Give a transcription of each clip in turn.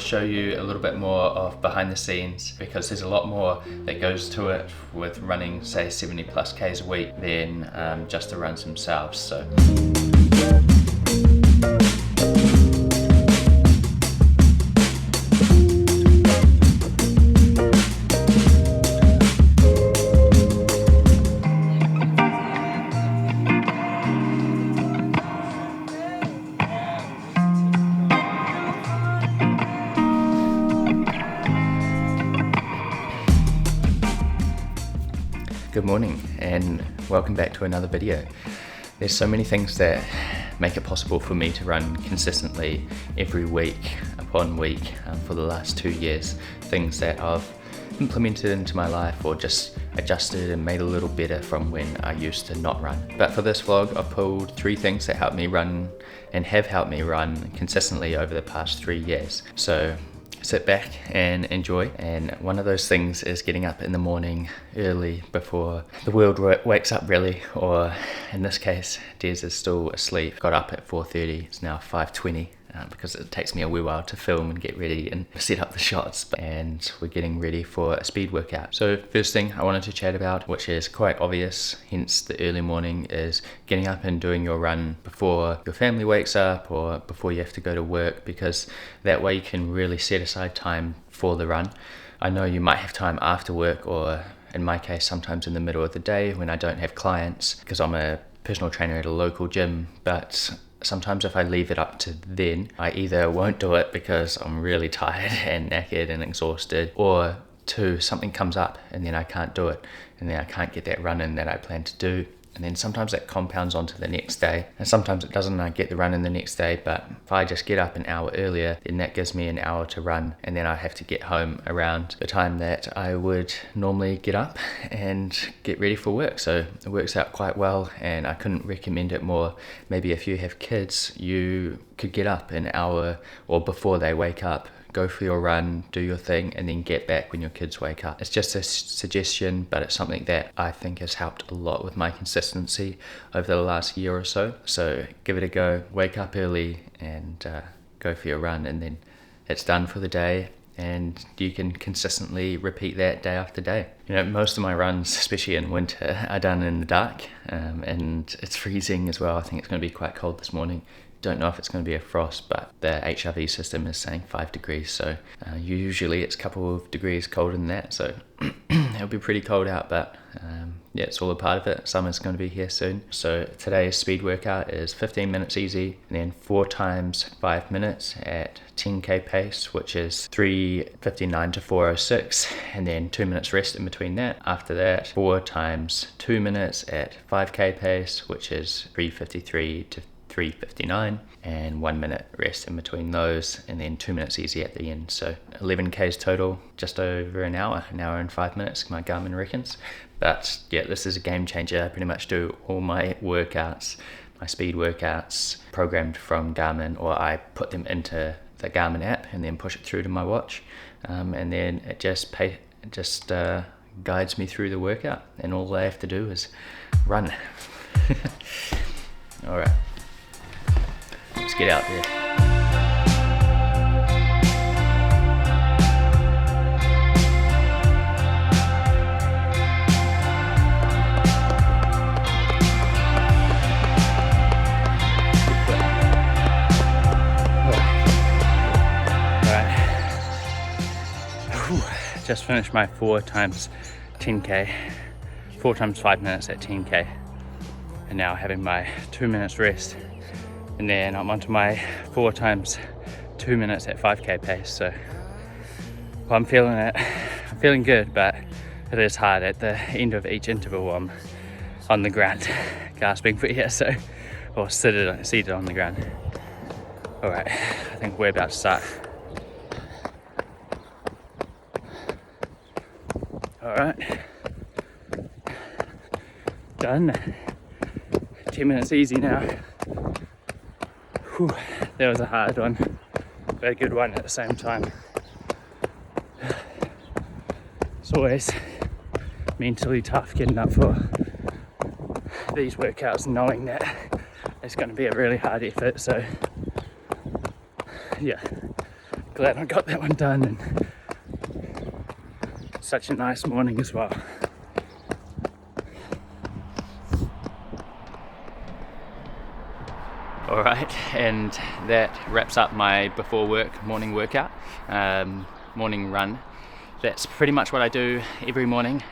Show you a little bit more of behind the scenes, because there's a lot more that goes to it with running, say, 70 plus Ks a week than just the runs themselves. So. Good morning and welcome back to another video. There's so many things that make it possible for me to run consistently every week upon week for the last 2 years. Things that I've implemented into my life or just adjusted and made a little better from when I used to not run. But for this vlog, I've pulled 3 things that helped me run and have helped me run consistently over the past 3 years. So sit back and enjoy. And one of those things is getting up in the morning early before the world wakes up, really, or in this case Des is still asleep. Got up at 4:30, it's now 5:20 because it takes me a wee while to film and get ready and set up the shots, and we're getting ready for a speed workout. So first thing I wanted to chat about, which is quite obvious, hence the early morning, is getting up and doing your run before your family wakes up or before you have to go to work, because that way you can really set aside time for the run. I know you might have time after work, or in my case sometimes in the middle of the day when I don't have clients, because I'm a personal trainer at a local gym. But sometimes if I leave it up to then, I either won't do it because I'm really tired and knackered and exhausted, or 2, something comes up and then I can't do it, and then I can't get that run in that I plan to do. And then sometimes that compounds onto the next day, and sometimes it doesn't. I get the run in the next day, but if I just get up an hour earlier, then that gives me an hour to run, and then I have to get home around the time that I would normally get up and get ready for work. So it works out quite well, and I couldn't recommend it more. Maybe if you have kids, you could get up an hour or before they wake up, go for your run, do your thing, and then get back when your kids wake up. It's just a suggestion, but it's something that I think has helped a lot with my consistency over the last year or so. So give it a go, wake up early and go for your run, and then it's done for the day, and you can consistently repeat that day after day. You know, most of my runs, especially in winter, are done in the dark, and it's freezing as well. I think it's going to be quite cold this morning. Don't know if it's going to be a frost, but the HRV system is saying 5 degrees, so usually it's a couple of degrees colder than that, so it'll be pretty cold out, but yeah, it's all a part of it. Summer's going to be here soon. So today's speed workout is 15 minutes easy, and then 4 times 5 minutes at 10k pace, which is 3:59 to 4:06, and then 2 minutes rest in between that. After that, 4 times 2 minutes at 5k pace, which is 3:53 to 3:59, and 1 minute rest in between those, and then 2 minutes easy at the end. So 11 Ks total, just over an hour and 5 minutes, my Garmin reckons. But yeah, this is a game changer. I pretty much do all my workouts, my speed workouts, programmed from Garmin, or I put them into the Garmin app and then push it through to my watch, and then it just guides me through the workout, and all I have to do is run. All right. Let's get out there. Just finished my 4 times 10k, 4 times 5 minutes at 10k, and now having my 2 minutes rest. And then I'm onto my 4 times 2 minutes at 5k pace. So well, I'm feeling it. I'm feeling good, but it is hard at the end of each interval. I'm on the ground, gasping for air, or seated on the ground. All right, I think we're about to start. All right, done. 10 minutes easy now. Whew, that was a hard one, but a good one at the same time. It's always mentally tough getting up for these workouts, knowing that it's going to be a really hard effort. So yeah, glad I got that one done, and such a nice morning as well. Alright, and that wraps up my before work morning workout, morning run. That's pretty much what I do every morning.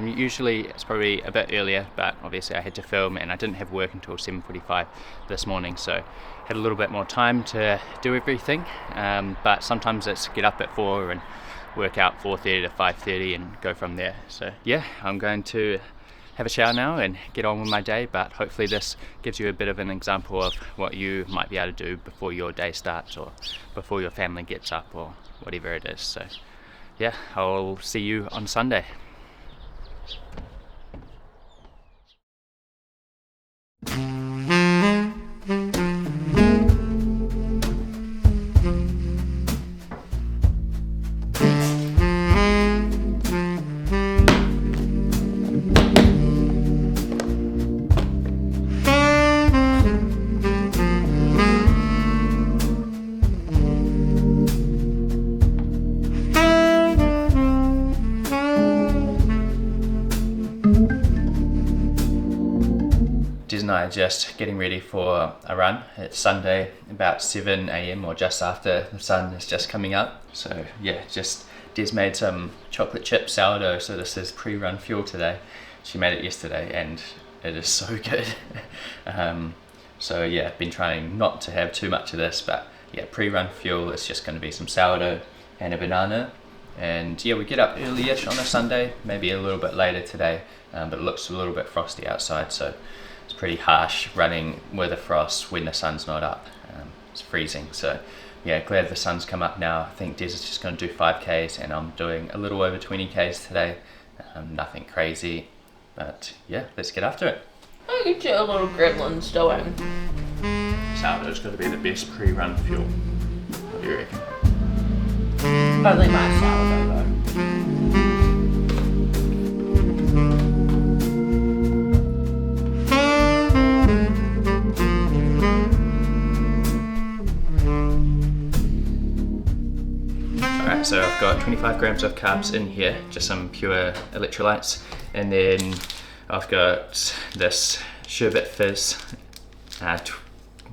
Usually it's probably a bit earlier, but obviously I had to film and I didn't have work until 7:45 this morning, so had a little bit more time to do everything. But sometimes it's get up at 4 and work out 4:30 to 5:30 and go from there. So yeah, I'm going to have a shower now and get on with my day, but hopefully this gives you a bit of an example of what you might be able to do before your day starts or before your family gets up or whatever it is. So yeah, I'll see you on Sunday. Des and I are just getting ready for a run. It's Sunday, about 7 AM or just after the sun is just coming up. So yeah, just Des made some chocolate chip sourdough, so this is pre-run fuel today. She made it yesterday and it is so good. So yeah, been trying not to have too much of this, but yeah, pre-run fuel is just going to be some sourdough and a banana. And yeah, we get up early-ish on a Sunday, maybe a little bit later today, but it looks a little bit frosty outside, so it's pretty harsh running with a frost when the sun's not up. It's freezing, so yeah, glad the sun's come up now. I think Des is just going to do 5Ks and I'm doing a little over 20Ks today. Nothing crazy, but yeah, let's get after it. I'll get you a little gremlins doing. Sourdough's going to be the best pre-run fuel. What do you reckon? Only my sourdough though. Alright, so I've got 25 grams of carbs in here, just some pure electrolytes, and then I've got this Sherbet Fizz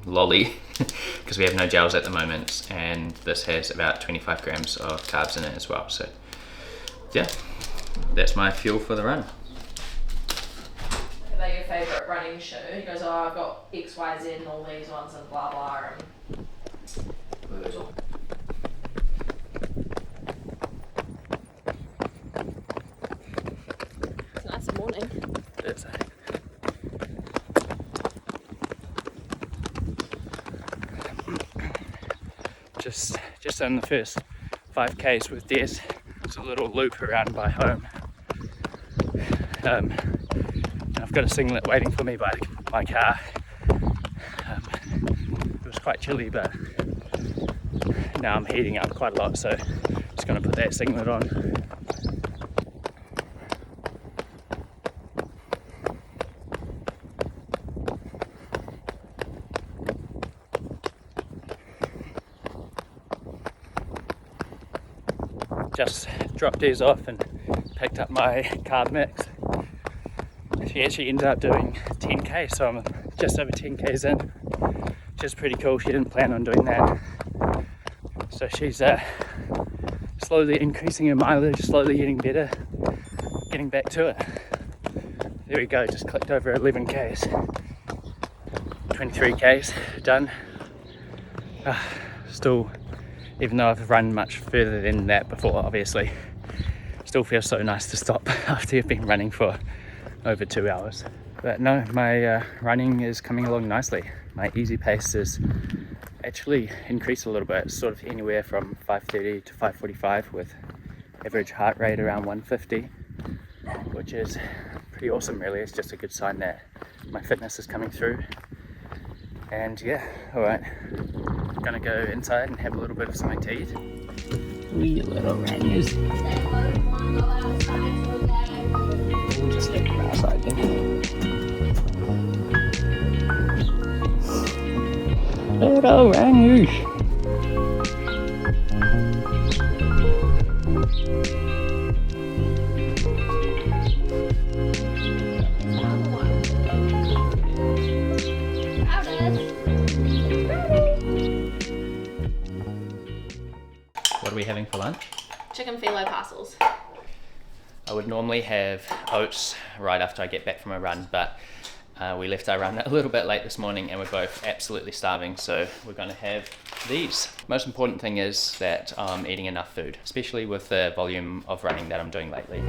lolly, because we have no gels at the moment, and this has about 25 grams of carbs in it as well. So yeah, that's my fuel for the run. Are they your favourite running shoe? He goes, oh, I've got X, Y, Z and all these ones and blah blah, and brutal. It's a nice morning. It is. Just on the first 5Ks with Des, it's a little loop around by home. And I've got a singlet waiting for me by my car. It was quite chilly, but now I'm heating up quite a lot, so just going to put that singlet on. Just dropped Des off and picked up my carb mix. She actually ended up doing 10K, so I'm just over 10Ks in, which is pretty cool. She didn't plan on doing that. So she's slowly increasing her mileage, slowly getting better, getting back to it. There we go, just clicked over 11Ks. 23Ks done. Still, even though I've run much further than that before, obviously, still feels so nice to stop after you've been running for over 2 hours. But no, my running is coming along nicely. My easy pace is actually increased a little bit, sort of anywhere from 5:30 to 5:45 with average heart rate around 150, which is pretty awesome really. It's just a good sign that my fitness is coming through. And yeah, alright, gonna go inside and have a little bit of something to eat. Wee little rangers. We'll just let them outside then. Little rangers. What are we having for lunch? Chicken phyllo parcels. I would normally have oats right after I get back from a run, but we left our run a little bit late this morning and we're both absolutely starving, so we're going to have these. Most important thing is that I'm eating enough food, especially with the volume of running that I'm doing lately.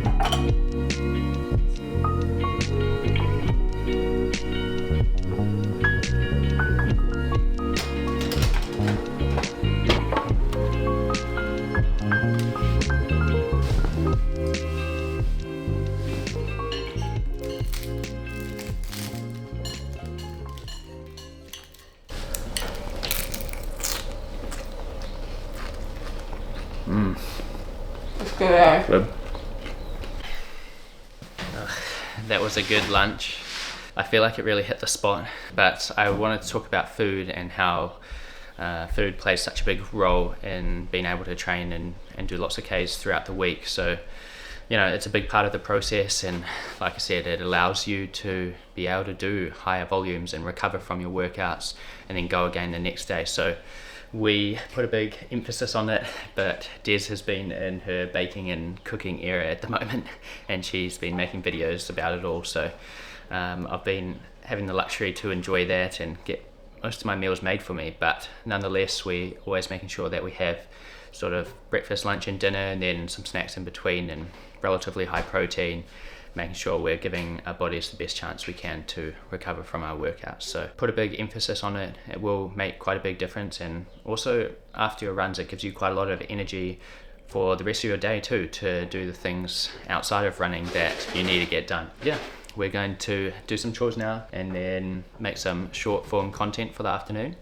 Good. That was a good lunch. I feel like it really hit the spot, but I wanted to talk about food and how food plays such a big role in being able to train and do lots of Ks throughout the week. So, you know, it's a big part of the process, and like I said, it allows you to be able to do higher volumes and recover from your workouts and then go again the next day. So we put a big emphasis on it, but Des has been in her baking and cooking era at the moment, and she's been making videos about it all. So I've been having the luxury to enjoy that and get most of my meals made for me, but nonetheless we're always making sure that we have sort of breakfast, lunch and dinner, and then some snacks in between, and relatively high protein, making sure we're giving our bodies the best chance we can to recover from our workouts. So put a big emphasis on it. It will make quite a big difference, and also after your runs it gives you quite a lot of energy for the rest of your day too, to do the things outside of running that you need to get done. Yeah, we're going to do some chores now and then make some short form content for the afternoon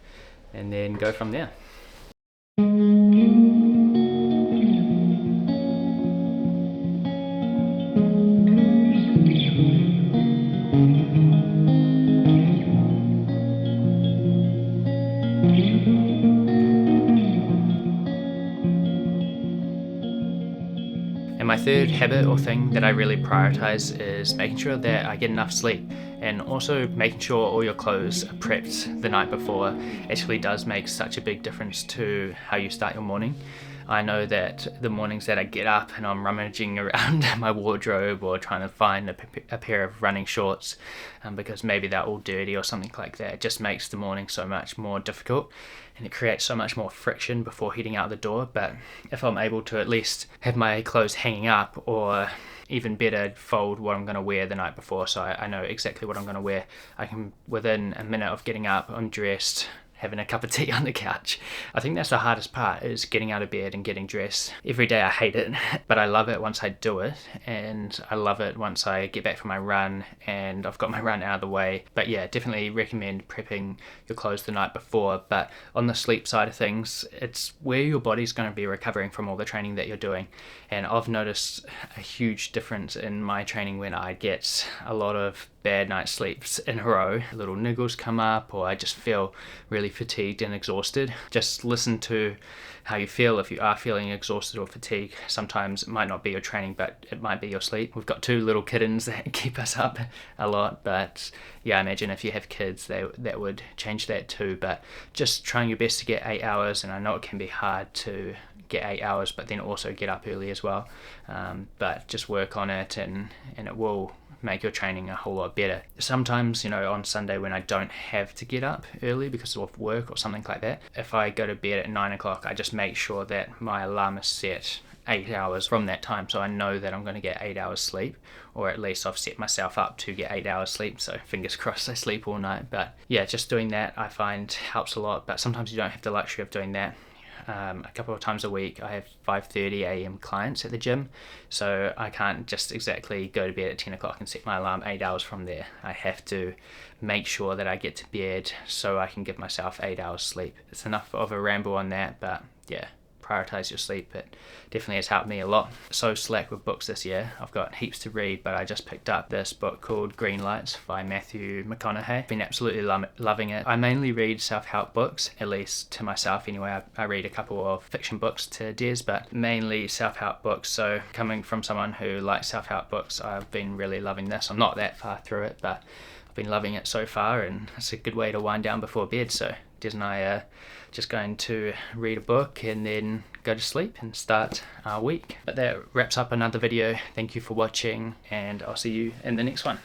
and then go from there. And my third habit or thing that I really prioritize is making sure that I get enough sleep, and also making sure all your clothes are prepped the night before actually does make such a big difference to how you start your morning. I know that the mornings that I get up and I'm rummaging around my wardrobe or trying to find a pair of running shorts because maybe they're all dirty or something like that, it just makes the morning so much more difficult, and it creates so much more friction before heading out the door. But if I'm able to at least have my clothes hanging up, or even better, fold what I'm going to wear the night before, so I know exactly what I'm going to wear, I can, within a minute of getting up, I'm dressed, having a cup of tea on the couch. I think that's the hardest part, is getting out of bed and getting dressed. Every day I hate it, but I love it once I do it, and I love it once I get back from my run and I've got my run out of the way. But yeah, definitely recommend prepping your clothes the night before. But on the sleep side of things, it's where your body's going to be recovering from all the training that you're doing. And I've noticed a huge difference in my training when I get a lot of bad night sleeps in a row. Little niggles come up, or I just feel really fatigued and exhausted. Just listen to how you feel. If you are feeling exhausted or fatigued, sometimes it might not be your training, but it might be your sleep. We've got 2 little kittens that keep us up a lot, but yeah, I imagine if you have kids, that would change that too. But just trying your best to get 8 hours, and I know it can be hard to get 8 hours but then also get up early as well, but just work on it, and it will make your training a whole lot better. Sometimes, you know, on Sunday when I don't have to get up early because of work or something like that, if I go to bed at 9 o'clock, I just make sure that my alarm is set 8 hours from that time, so I know that I'm going to get 8 hours sleep, or at least I've set myself up to get 8 hours sleep, so fingers crossed I sleep all night. But yeah, just doing that I find helps a lot, but sometimes you don't have the luxury of doing that. A couple of times a week I have 5:30 a.m. clients at the gym, so I can't just exactly go to bed at 10 o'clock and set my alarm 8 hours from there. I have to make sure that I get to bed so I can give myself 8 hours sleep. It's enough of a ramble on that, but yeah, prioritize your sleep. It definitely has helped me a lot. So slack with books this year. I've got heaps to read, but I just picked up this book called Green Lights by Matthew McConaughey. Been absolutely loving it. I mainly read self-help books, at least to myself anyway. I read a couple of fiction books to Des, but mainly self-help books. So coming from someone who likes self-help books, I've been really loving this. I'm not that far through it, but I've been loving it so far, and it's a good way to wind down before bed. So Des and I are just going to read a book and then go to sleep and start our week. But that wraps up another video. Thank you for watching, and I'll see you in the next one.